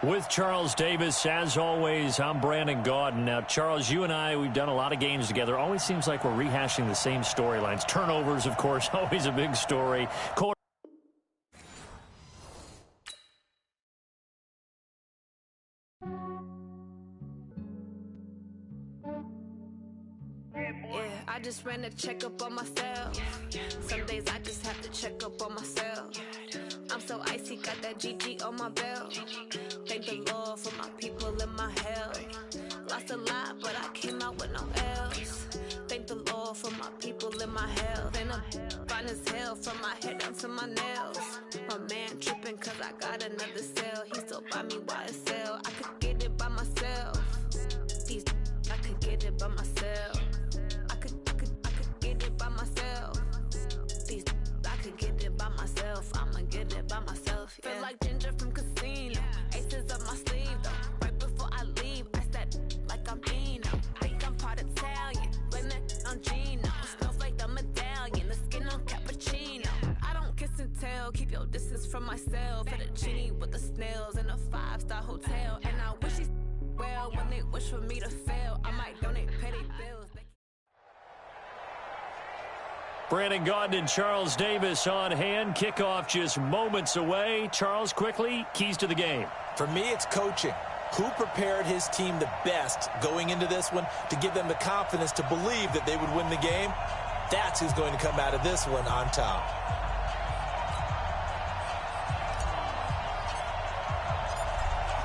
With Charles Davis, as always, I'm Brandon Gaudin. Now, Charles, you and I, we've done a lot of games together. Always seems like we're rehashing the same storylines. Turnovers, of course, always a big story. I just ran a checkup on myself. Some days I just have to check up on myself. I'm so icy, got that GG on my belt. Thank the Lord for my people and my health. Lost a lot, but I came out with no else. Thank the Lord for my people and my health. And I'm fine as hell from my head down to my nails. My man tripping cause I got another cell. He still buy me YSL. I could get it by myself. I could get it by myself. I could get it by myself. I could get it by myself. I'ma get it by myself. Yeah. Feel like Ginger from Casino. Aces up my sleeve though. Right before I leave, I said like I'm Dino. Think I'm part Italian. Blame that on Gino. Smells like the medallion. The skin on cappuccino. I don't kiss and tell. Keep your distance from myself. Fettuccine with the snails in a 5-star hotel. And I wish he's well when they wish for me to fail. I might donate petty bills. Brandon Gaudin and Charles Davis on hand. Kickoff just moments away. Charles, quickly, keys to the game. For me, it's coaching. Who prepared his team the best going into this one to give them the confidence to believe that they would win the game? That's who's going to come out of this one on top.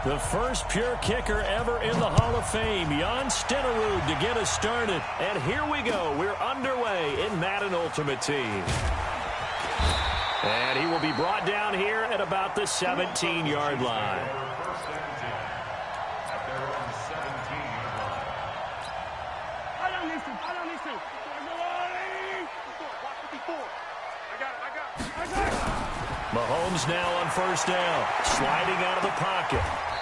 The first pure kicker ever in the Hall of Fame, Jan Stenerud, to get us started. And here we go. We're underway in Madden Ultimate Team. And he will be brought down here at about the 17-yard line. Mahomes now on first down, sliding out of the pocket.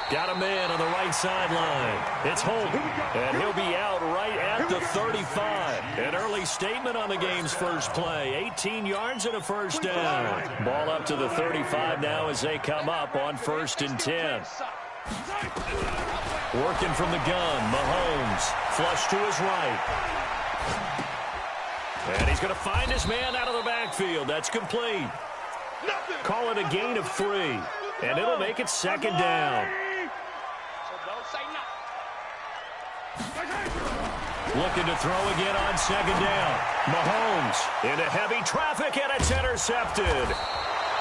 Got a man on the right sideline. It's Holt, and he'll be out right at the 35. An early statement on the game's first play. 18 yards and a first down. Ball up to the 35 now as they come up on 1st and 10. Working from the gun, Mahomes. Flush to his right. And he's going to find his man out of the backfield. That's complete. Call it a gain of 3, and it'll make it 2nd down. Looking to throw again on 2nd down. Mahomes into heavy traffic, and it's intercepted.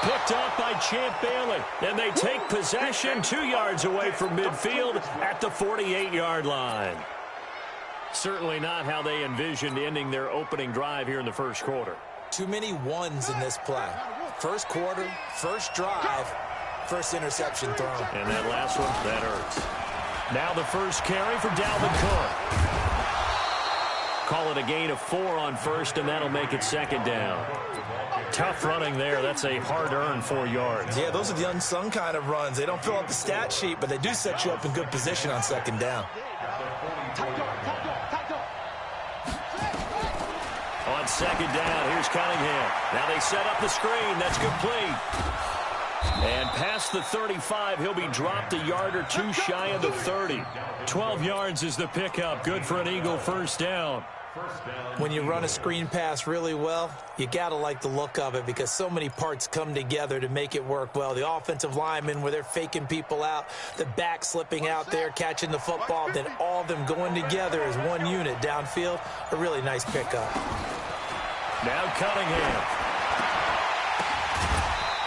Picked up by Champ Bailey, and they take possession 2 yards away from midfield at the 48-yard line. Certainly not how they envisioned ending their opening drive here in the first quarter. Too many ones in this play. First quarter, first drive, first interception thrown. And that last one, that hurts. Now the first carry for Dalvin Cook. Call it a gain of 4 on first, and that'll make it 2nd down. Tough running there. That's a hard-earned 4 yards. Yeah, those are the unsung kind of runs. They don't fill out the stat sheet, but they do set you up in good position on 2nd down. On 2nd down, here's Cunningham. Now they set up the screen. That's complete. And past the 35, he'll be dropped a yard or 2 shy of the 30. 12 yards is the pickup. Good for an Eagle first down. When you run a screen pass really well, you got to like the look of it because so many parts come together to make it work well. The offensive linemen, where they're faking people out, the back slipping out there, catching the football, then all of them going together as one unit downfield. A really nice pickup. Now Cunningham.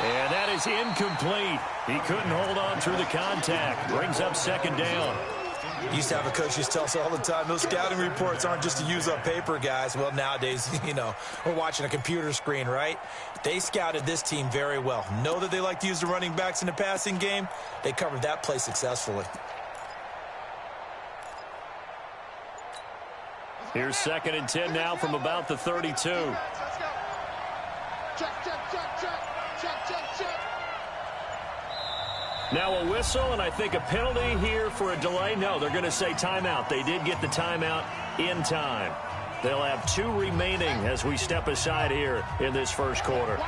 And that is incomplete. He couldn't hold on through the contact. Brings up 2nd down. Used to have a coach used to tell us all the time, those scouting reports aren't just to use up paper, guys. Well, nowadays, we're watching a computer screen, right? They scouted this team very well. Know that they like to use the running backs in the passing game. They covered that play successfully. Here's 2nd and 10 now from about the 32. Now a whistle, and I think a penalty here for a delay. No, they're going to say timeout. They did get the timeout in time. They'll have 2 remaining as we step aside here in this first quarter.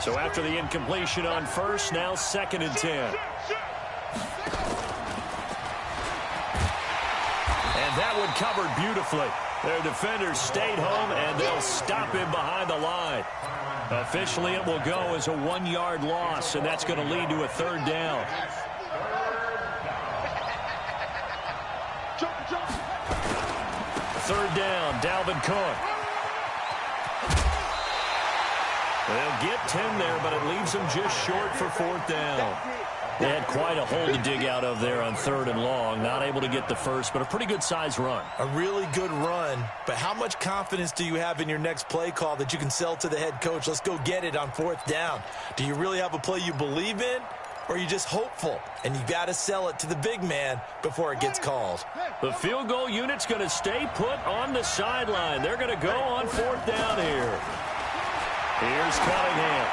So after the incompletion on first, now 2nd and 10. covered beautifully. Their defenders stayed home, and they'll stop him behind the line. Officially, it will go as a 1-yard loss, and that's going to lead to a third down. Third down, Dalvin Cook. They'll get 10 there, but it leaves them just short for fourth down. They had quite a hole to dig out of there on third and long. Not able to get the first, but a pretty good-sized run. A really good run, but how much confidence do you have in your next play call that you can sell to the head coach? Let's go get it on fourth down. Do you really have a play you believe in, or are you just hopeful? And you got to sell it to the big man before it gets called. The field goal unit's going to stay put on the sideline. They're going to go on fourth down here. Here's Cunningham.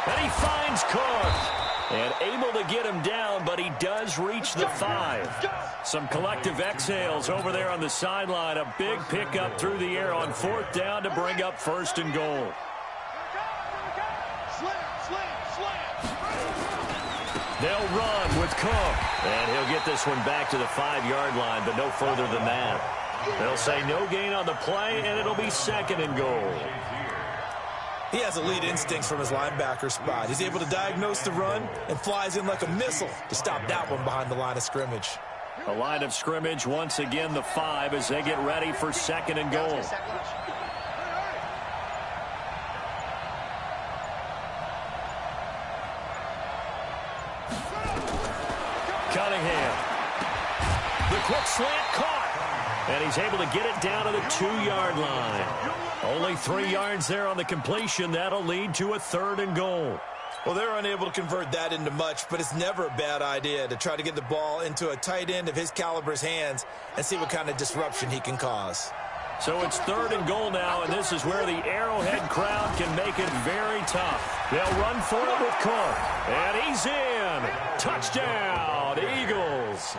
And he finds Cook. And able to get him down, but he does reach the 5. Some collective exhales over there on the sideline. A big pickup through the air on fourth down to bring up first and goal. They'll run with Cook. And he'll get this one back to the 5-yard line, but no further than that. They'll say no gain on the play, and it'll be second and goal. He has elite instincts from his linebacker spot. He's able to diagnose the run and flies in like a missile to stop that one behind the line of scrimmage. The line of scrimmage, once again, the 5 as they get ready for second and goal. Cunningham. The quick slant caught. And he's able to get it down to the 2-yard line. Only 3 yards there on the completion. That'll lead to a third and goal. Well, they're unable to convert that into much, but it's never a bad idea to try to get the ball into a tight end of his caliber's hands and see what kind of disruption he can cause. So it's third and goal now, and this is where the Arrowhead crowd can make it very tough. They'll run for it with Cook, and he's in. Touchdown, Eagles.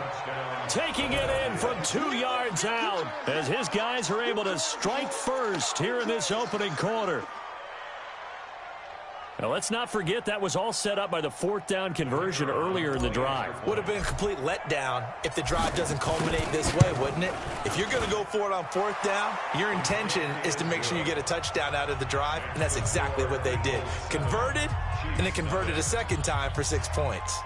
Taking it in from 2 yards out as his guys are able to strike first here in this opening quarter. Now, let's not forget that was all set up by the fourth down conversion earlier in the drive. Would have been a complete letdown if the drive doesn't culminate this way, wouldn't it? If you're going to go for it on fourth down, your intention is to make sure you get a touchdown out of the drive, and that's exactly what they did. Converted, and then converted a second time for 6 points.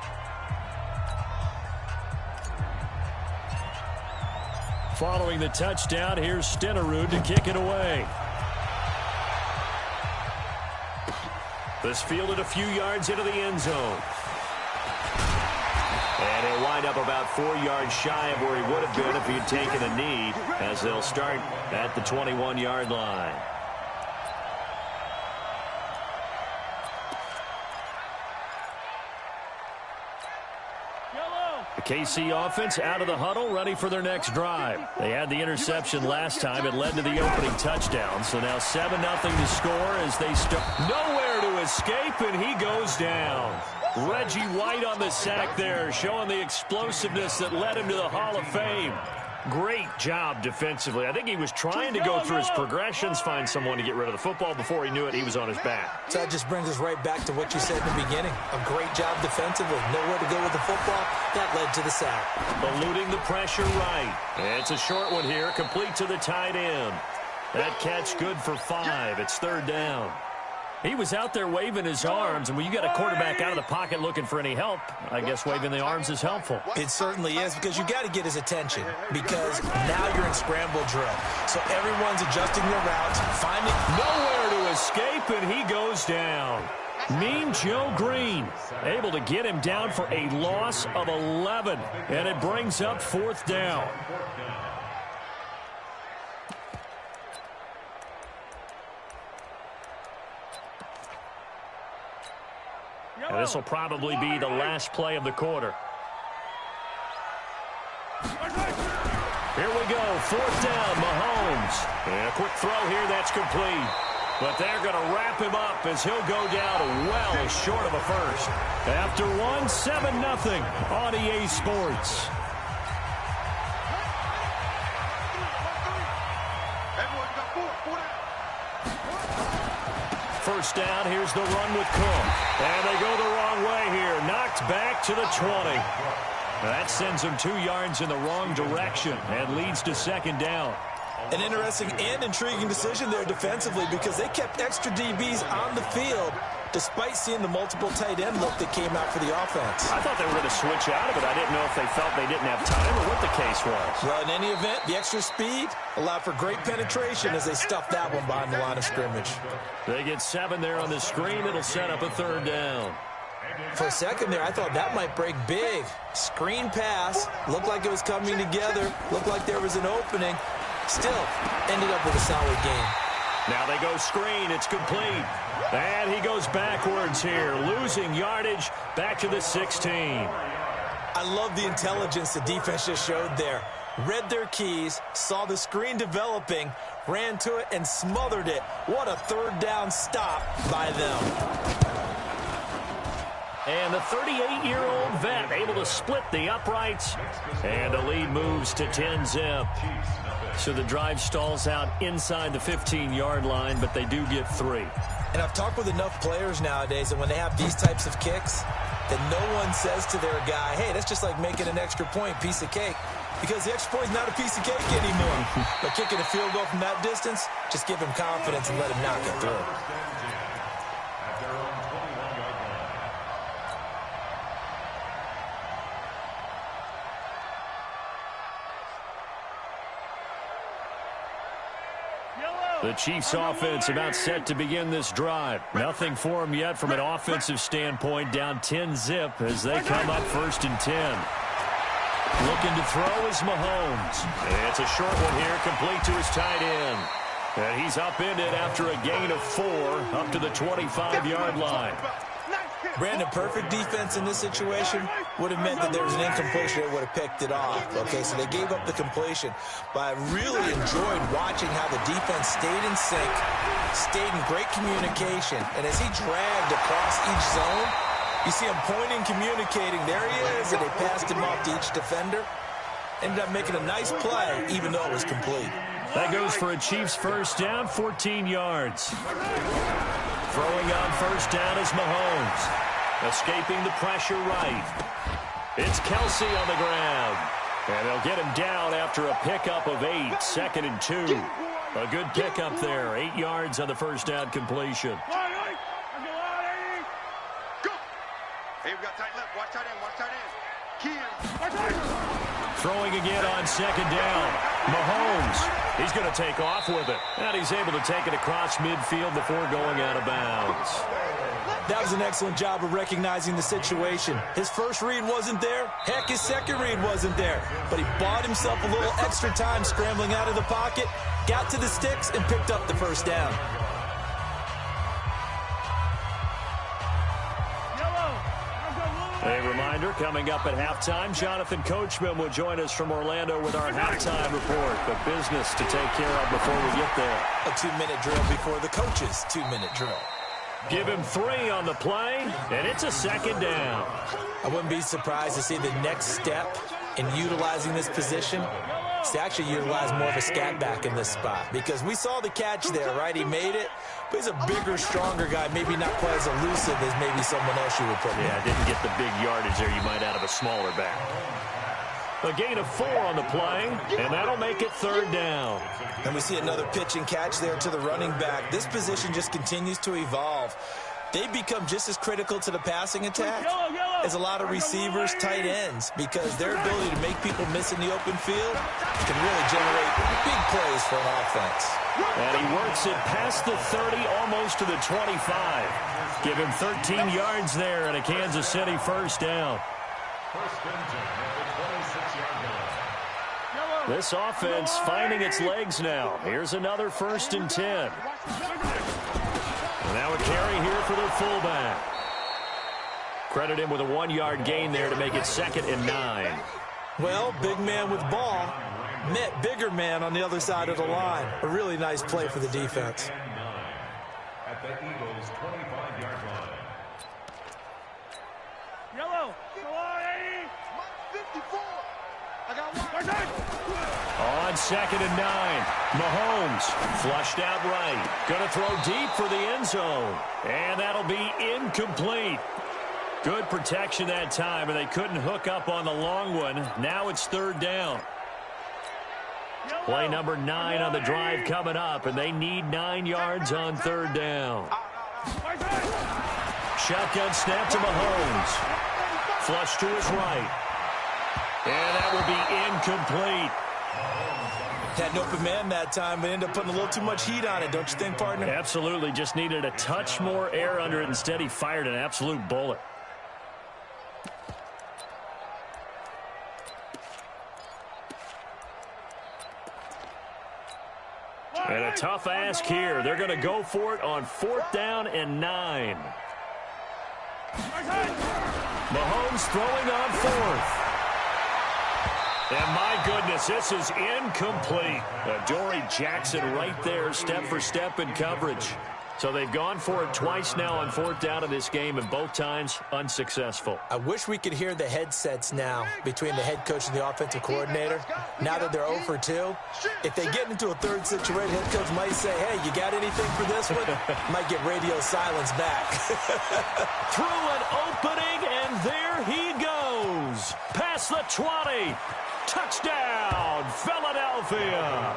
Following the touchdown, here's Stenerud to kick it away. This fielded a few yards into the end zone. And he'll wind up about 4 yards shy of where he would have been if he had taken a knee, as they'll start at the 21-yard line. The KC offense out of the huddle, ready for their next drive. They had the interception last time. It led to the opening touchdown. So now 7-0 to score as they start. Nowhere to escape, and he goes down. Reggie White on the sack there, showing the explosiveness that led him to the Hall of Fame. Great job defensively. I think he was trying to go through his progressions, find someone to get rid of the football. Before he knew it, he was on his back. So that just brings us right back to what you said in the beginning. A great job defensively. Nowhere to go with the football. That led to the sack. Eluding the pressure right. It's a short one here, complete to the tight end. That catch good for 5. It's third down. He was out there waving his arms, and when you got a quarterback out of the pocket looking for any help, I guess waving the arms is helpful. It certainly is, because you got to get his attention, because now you're in scramble drill. So everyone's adjusting their routes, finding nowhere to escape, and he goes down. Mean Joe Green able to get him down for a loss of 11, and it brings up fourth down. And this will probably be the last play of the quarter. Here we go, fourth down, Mahomes. And a quick throw here, that's complete. But they're going to wrap him up as he'll go down well short of a first. After 7-0 on EA Sports. First down, here's the run with Cook. And they go the wrong way here. Knocked back to the 20. That sends him 2 yards in the wrong direction and leads to second down. An interesting and intriguing decision there defensively because they kept extra DBs on the field despite seeing the multiple tight end look that came out for the offense. I thought they were going to switch out of it. I didn't know if they felt they didn't have time or what the case was. Well, in any event, the extra speed allowed for great penetration as they stuffed that one behind the line of scrimmage. They get 7 there on the screen. It'll set up a third down. For a second there, I thought that might break big. Screen pass, looked like it was coming together, looked like there was an opening. Still, ended up with a solid game. Now they go screen. It's complete. And he goes backwards here, losing yardage back to the 16. I love the intelligence the defense just showed there. Read their keys, saw the screen developing, ran to it, and smothered it. What a third down stop by them. And the 38-year-old vet able to split the uprights. And the lead moves to 10-zip. So the drive stalls out inside the 15-yard line, but they do get 3. And I've talked with enough players nowadays, and when they have these types of kicks, that no one says to their guy, hey, that's just like making an extra point, piece of cake. Because the extra point is not a piece of cake anymore. But kicking a field goal from that distance, just give him confidence and let him knock it through. The Chiefs offense about set to begin this drive. Nothing for them yet from an offensive standpoint, down 10-zip as they come up 1st and 10. Looking to throw is Mahomes. It's a short one here, complete to his tight end. And he's upended after a gain of 4 up to the 25-yard line. Brandon, perfect defense in this situation would have meant that there was an incompletion that would have picked it off. Okay, so they gave up the completion. But I really enjoyed watching how the defense stayed in sync, stayed in great communication. And as he dragged across each zone, you see him pointing, communicating. There he is, and they passed him off to each defender. Ended up making a nice play, even though it was complete. That goes for a Chiefs first down, 14 yards. Throwing on first down is Mahomes. Escaping the pressure right. It's Kelsey on the ground. And they'll get him down after a pickup of 8, 2nd and 2. A good pickup there, 8 yards on the first down completion. Hey, we got tight left. Watch tight end. Watch tight end. Throwing again on 2nd down. Mahomes. He's going to take off with it. And he's able to take it across midfield before going out of bounds. That was an excellent job of recognizing the situation. His first read wasn't there. Heck, his second read wasn't there. But he bought himself a little extra time scrambling out of the pocket, got to the sticks, and picked up the first down. A reminder, coming up at halftime, Jonathan Coachman will join us from Orlando with our halftime report. But business to take care of before we get there. A 2-minute drill before the coach's 2-minute drill. Give him 3 on the play, and it's a 2nd down. I wouldn't be surprised to see the next step in utilizing this position is to actually utilize more of a scat back in this spot. Because we saw the catch there, right? He made it, but he's a bigger, stronger guy, maybe not quite as elusive as maybe someone else you would put in. Yeah, didn't get the big yardage there you might out of a smaller back. A gain of 4 on the play, and that'll make it 3rd down. And we see another pitch and catch there to the running back. This position just continues to evolve. They become just as critical to the passing attack as a lot of receivers, tight ends, because their ability to make people miss in the open field can really generate big plays for an offense. And he works it past the 30, almost to the 25. Give him 13 yards there and a Kansas City first down. This offense finding its legs now. Here's another 1st and 10. Now a carry here for their fullback. Credit him with a 1-yard gain there to make it 2nd and 9. Well, big man with ball met bigger man on the other side of the line. A really nice play for the defense. At the Eagles' 25-yard line. Yellow. Go on, 80. 54. I got one. On 2nd and 9. Mahomes flushed out right. Going to throw deep for the end zone. And that'll be incomplete. Good protection that time, and they couldn't hook up on the long one. Now it's third down. Play number 9 on the drive coming up, and they need 9 yards on third down. Shotgun snap to Mahomes. Flush to his right. And that will be incomplete. Had an open man that time, but ended up putting a little too much heat on it, don't you think, partner? Absolutely. Just needed a touch more air under it. Instead, he fired an absolute bullet. And a tough ask here. They're going to go for it on 4th down and 9. Mahomes throwing on 4th. And my goodness, this is incomplete. Dory Jackson right there, step for step in coverage. So they've gone for it twice now on 4th down in this game, and both times unsuccessful. I wish we could hear the headsets now between the head coach and the offensive coordinator. Now that they're 0 for 2, if they get into a third situation, head coach might say, hey, you got anything for this one? Might get radio silence back. Through an opening, and there he goes. Past the 20. Touchdown, Philadelphia.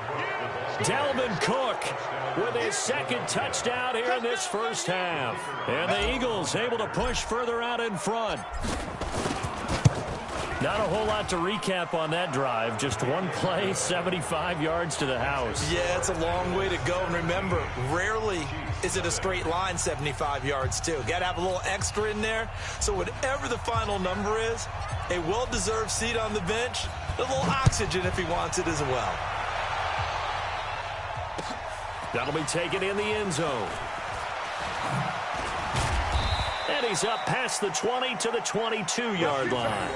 Dalvin Cook with his second touchdown here in this first half. And the Eagles able to push further out in front. Not a whole lot to recap on that drive. Just one play, 75 yards to the house. Yeah, it's a long way to go. And remember, rarely is it a straight line 75 yards, too. Got to have a little extra in there. So whatever the final number is, a well-deserved seat on the bench, a little oxygen if he wants it as well. That'll be taken in the end zone. And he's up past the 20 to the 22-yard line.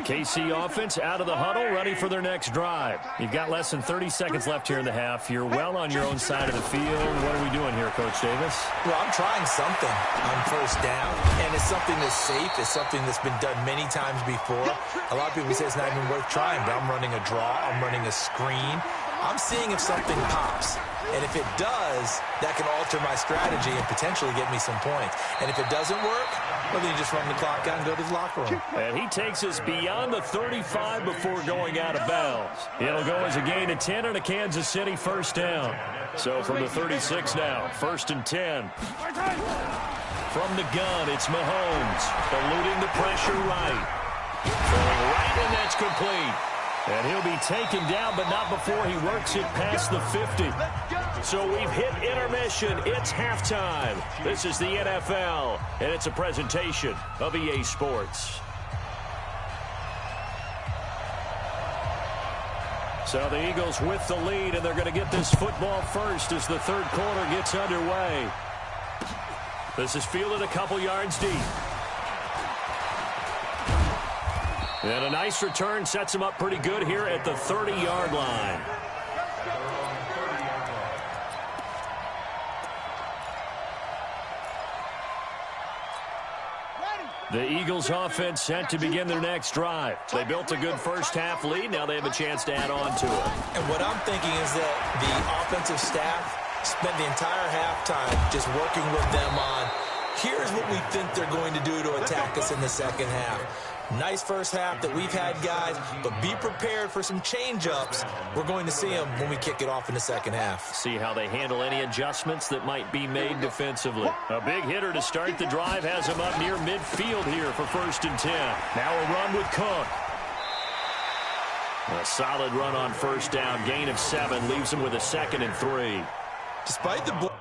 KC offense out of the huddle, ready for their next drive. You've got less than 30 seconds left here in the half. You're well on your own side of the field. What are we doing here, Coach Davis? Well, I'm trying something on 1st down, and it's something that's safe. It's something that's been done many times before. A lot of people say it's not even worth trying, but I'm running a draw. I'm running a screen. I'm seeing if something pops. And if it does, that can alter my strategy and potentially get me some points. And if it doesn't work, well, then you just run the clock out and go to the locker room. And he takes us beyond the 35 before going out of bounds. It'll go as a gain of 10 and a Kansas City first down. So from the 36 now, 1st and 10. From the gun, it's Mahomes, eluding the pressure right. Throwing right, and that's complete. And he'll be taken down, but not before he works it past the 50. So we've hit intermission. It's halftime. This is the NFL, and it's a presentation of EA Sports. So the Eagles with the lead, and they're going to get this football first as the third quarter gets underway. This is fielded a couple yards deep. And a nice return sets him up pretty good here at the 30-yard line. The Eagles offense set to begin their next drive. They built a good first half lead. Now they have a chance to add on to it. And what I'm thinking is that the offensive staff spent the entire halftime just working with them on, here's what we think they're going to do to attack us in the second half. Nice first half that we've had, guys, but be prepared for some change-ups. We're going to see them when we kick it off in the second half. See how they handle any adjustments that might be made defensively. A big hitter to start the drive has him up near midfield here for 1st and 10. Now a run with Cook. A solid run on 1st down. Gain of 7 leaves him with a 2nd and 3. Despite the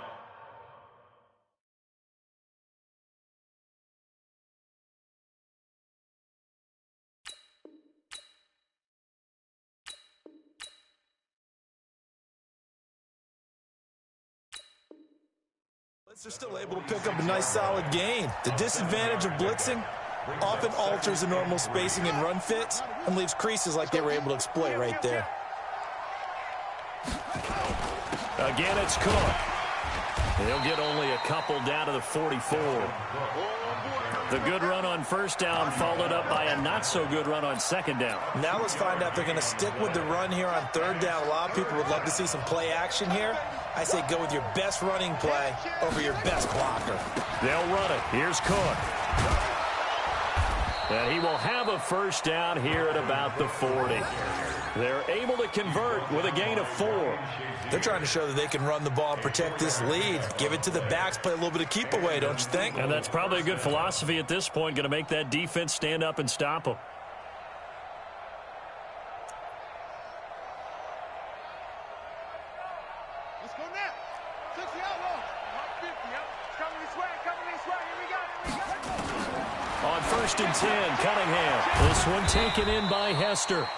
they're still able to pick up a nice solid gain. The disadvantage of blitzing often alters the normal spacing and run fits and leaves creases like they were able to exploit right there. Again, it's Cook. He'll get only a couple down to the 44. The good run on first down followed up by a not-so-good run on second down. Now let's find out if they're going to stick with the run here on third down. A lot of people would love to see some play action here. I say go with your best running play over your best blocker. They'll run it. Here's Cook. And he will have a first down here at about the 40. They're able to convert with a gain of 4. They're trying to show that they can run the ball and protect this lead. Give it to the backs, play a little bit of keep away, don't you think? And that's probably a good philosophy at this point, going to make that defense stand up and stop them. Let's go now. 60 outlaw. 50, yep. Coming this way, coming this way. Here we go, here we go. On first and 10, Cunningham. This one taken in by Hester.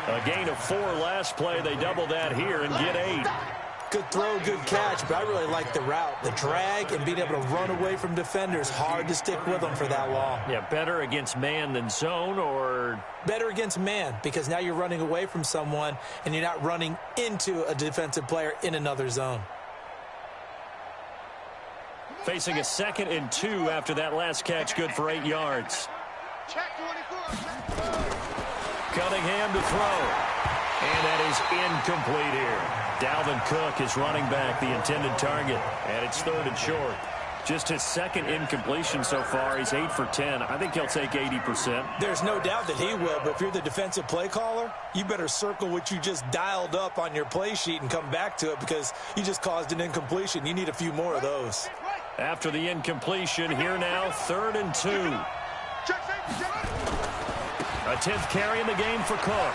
A gain of 4 last play. They double that here and get 8. Good throw, good catch, but I really like the route. The drag and being able to run away from defenders. Hard to stick with them for that long. Yeah, better against man than zone, or better against man, because now you're running away from someone and you're not running into a defensive player in another zone. Facing a 2nd and 2 after that last catch, good for 8 yards. Check 24. Cunningham to throw. And that is incomplete here. Dalvin Cook is running back, the intended target. And it's 3rd and short. Just his 2nd incompletion so far. He's 8 for 10. I think he'll take 80%. There's no doubt that he will, but if you're the defensive play caller, you better circle what you just dialed up on your play sheet and come back to it, because you just caused an incompletion. You need a few more of those. After the incompletion, here now, 3rd and 2. A 10th carry in the game for Cook.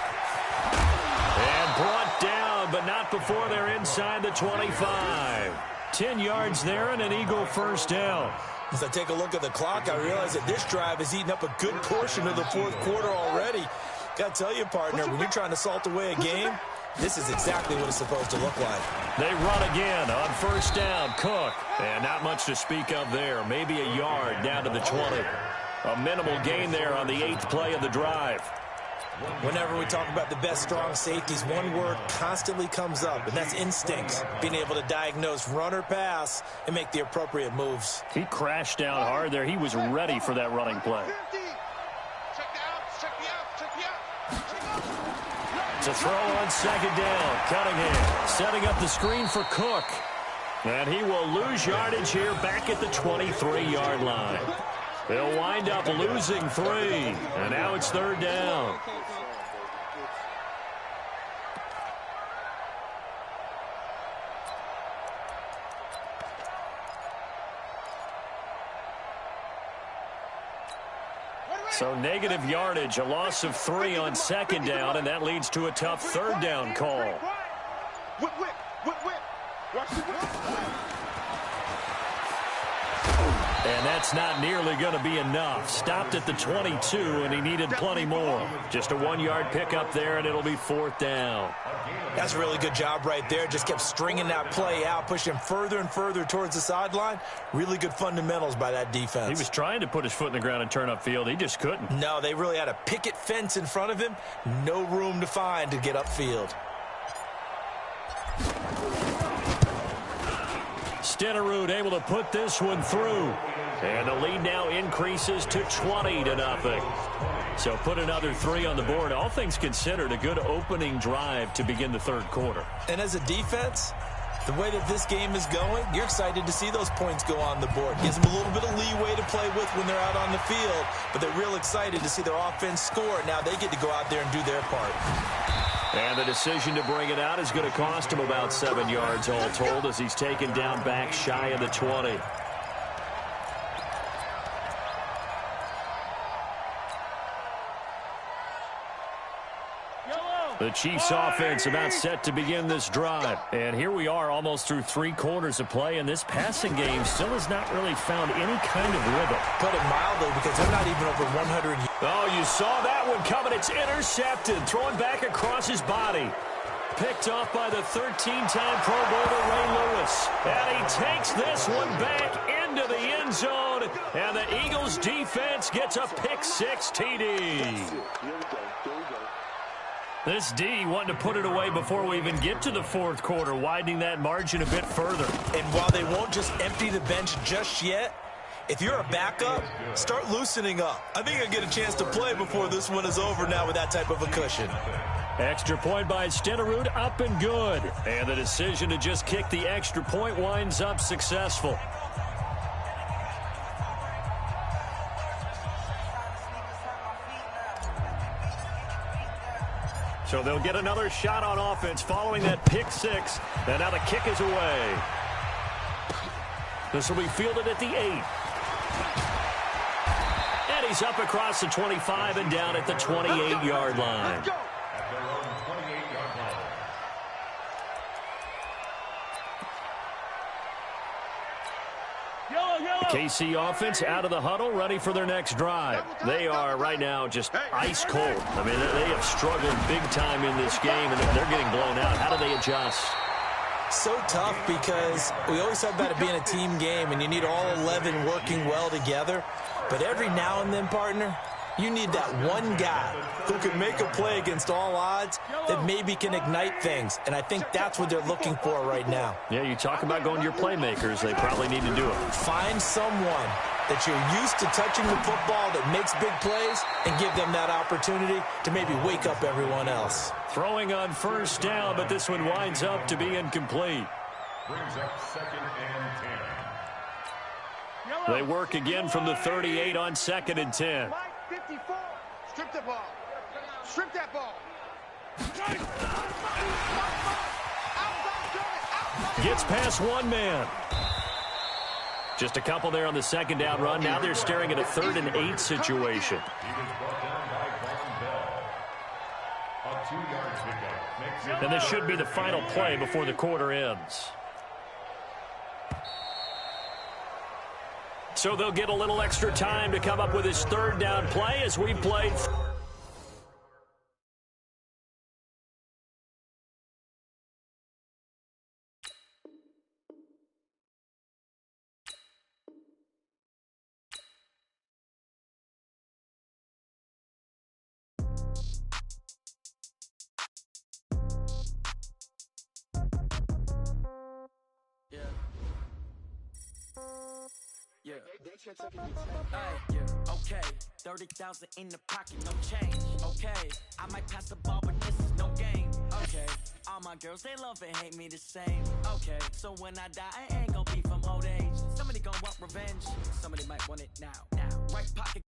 And brought down, but not before they're inside the 25. 10 yards there and an Eagle first down. As I take a look at the clock, I realize that this drive has eaten up a good portion of the 4th quarter already. Got to tell you, partner, when you're trying to salt away a game, this is exactly what it's supposed to look like. They run again on first down. Cook. And not much to speak of there. Maybe a yard down to the 20. A minimal gain there on the 8th play of the drive. Whenever we talk about the best strong safeties, one word constantly comes up, and that's instinct. Being able to diagnose run or pass and make the appropriate moves. He crashed down hard there. He was ready for that running play. To throw on 2nd down. Cunningham setting up the screen for Cook. And he will lose yardage here back at the 23-yard line. They'll wind up losing 3. And now it's 3rd down. So negative yardage, a loss of 3 on 2nd down, and that leads to a tough 3rd down call. Whip. Watch the whip. And that's not nearly going to be enough. Stopped at the 22, and he needed plenty more. Just a 1-yard pickup there, and it'll be 4th down. That's a really good job right there. Just kept stringing that play out, pushing further and further towards the sideline. Really good fundamentals by that defense. He was trying to put his foot in the ground and turn upfield. He just couldn't. No, they really had a picket fence in front of him. No room to find to get upfield. Stenerud able to put this one through. And the lead now increases to 20-0. So put another 3 on the board. All things considered, a good opening drive to begin the 3rd quarter. And as a defense, the way that this game is going, you're excited to see those points go on the board. Gives them a little bit of leeway to play with when they're out on the field, but they're real excited to see their offense score. Now they get to go out there and do their part. And the decision to bring it out is going to cost him about 7 yards all told, as he's taken down back shy of the 20. The Chiefs offense about set to begin this drive. And here we are almost through 3 quarters of play, and this passing game still has not really found any kind of rhythm. Put it mildly, because they're not even over 100. Oh, you saw that one coming. It's intercepted. Throwing back across his body. Picked off by the 13-time Pro Bowler Ray Lewis. And he takes this one back into the end zone. And the Eagles defense gets a pick-6 TD. This D wanting to put it away before we even get to the 4th quarter, widening that margin a bit further. And while they won't just empty the bench just yet, If you're a backup, start loosening up. I think I'll get a chance to play before this one is over now with that type of a cushion. Extra point by Stenerud, up and good. And the decision to just kick the extra point winds up successful. So they'll get another shot on offense following that pick six. And now the kick is away. This will be fielded at the 8. And he's up across the 25 and down at the 28-yard line. At their own 28-yard line. KC offense out of the huddle, ready for their next drive. They are right now just ice cold. I mean, they have struggled big time in this game, and they're getting blown out. How do they adjust? So tough because we always talk about it being a team game, and you need all 11 working well together. But every now and then, partner, you need that one guy who can make a play against all odds that maybe can ignite things. And I think that's what they're looking for right now. Yeah, you talk about going to your playmakers. They probably need to do it. Find someone that you're used to touching the football that makes big plays and give them that opportunity to maybe wake up everyone else. Throwing on first down, but this one winds up to be incomplete. Brings up 2nd and 10. They work again from the 38 on 2nd and 10. 54. Strip the ball. Strip that ball. Gets past one man. Just a couple there on the second down run. Now they're staring at a 3rd and 8 situation. He was brought down by Von Bell. A 2-yard pickup. Makes it And this should be the final play before the quarter ends. So they'll get a little extra time to come up with his 3rd down play as we played. Yeah. Hey, yeah. Okay. 30,000 in the pocket, no change. Okay. I might pass the ball, but this is no game. Okay. All my girls, they love and hate me the same. Okay. So when I die, I ain't gonna be from old age. Somebody gonna want revenge. Somebody might want it now. Right pocket.